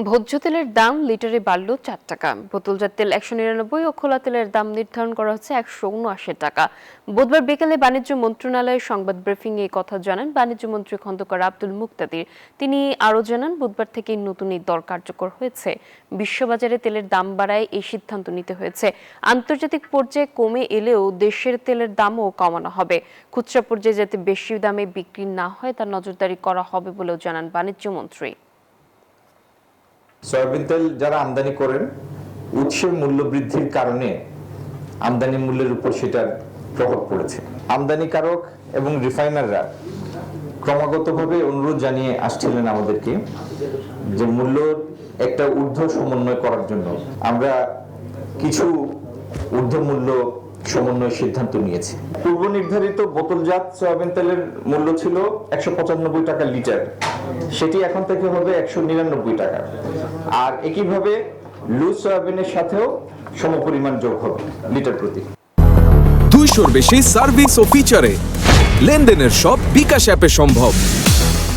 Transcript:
ভোজ্য তেলের দাম লিটারে বাড়ল 4 টাকা। বোতলজাত তেল 199 ও খোলা তেলের দাম নির্ধারণ করা হচ্ছে 179 টাকা। বুধবার বিকেলে বাণিজ্য মন্ত্রণালয়ের সংবাদ ব্রিফিং এ কথা জানান বাণিজ্য মন্ত্রী খন্দকার আব্দুল মুক্তাদির। তিনি আরও জানান, বুধবার থেকেই নতুন এই দর কার্যকর হয়েছে। বিশ্ববাজারে তেলের দাম বাড়ায় এই সিদ্ধান্ত নিতে হয়েছে। আন্তর্জাতিক পর্যায়ে কমে এলেও দেশের তেলের দামও কমানো হবে। খুচরা পর্যায়ে যাতে বেশি দামে বিক্রি না হয় তার নজরদারি করা হবে বলেও জানান বাণিজ্য মন্ত্রী। সয়াবিন তেল যারা আমদানি করেন, উৎসের মূল্য বৃদ্ধির কারণে আমদানি মূল্যের উপর সেটার প্রভাব পড়েছে। আমদানিকারক এবং রিফাইনাররা ক্রমাগতভাবে অনুরোধ জানিয়ে আসছিলেন আমাদেরকে যে মূল্য একটা ঊর্ধ্ব সমন্বয় করার জন্য আমরা কিছু ঊর্ধ্ব মূল্য সমন্বয় সিদ্ধান্ত নিয়েছি। পূর্ব নির্ধারিত বোতলজাত সয়াবিন তেলের মূল্য ছিল 195 টাকা লিটার, সেটি এখন থেকে হবে 199 টাকা। আর একইভাবে লুজ সয়াবিনের সাথেও সমপরিমাণ যোগ হবে লিটার প্রতি। 200-র বেশি সার্ভিস ও ফিচারে লেনদেনের সব বিকাশ অ্যাপে সম্ভব।